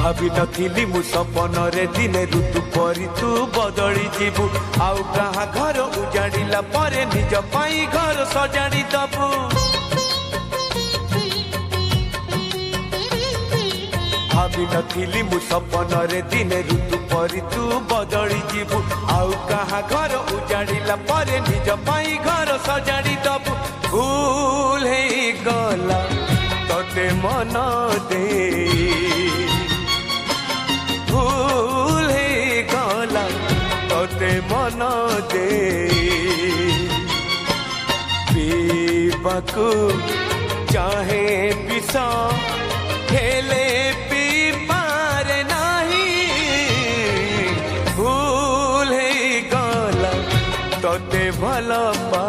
भाभी नथिली मु सपन रे दिने ऋतु परी तू बदली जीवु आउ कहा घर उजाड़िला परे निज पाई घर सजाड़ी दबु भाभी नथिली मु सपन रे दिने ऋतु परी तू बदली जीवु आउ कहा घर उजाड़िला परे निज पाई घर सजाड़ी दबु भूल हे गला तोते मन दे भूल हे गला तोते मन दे पीबाकू चाहे विष खेले पी पारे नहीं भूल हे गला तोते भल पा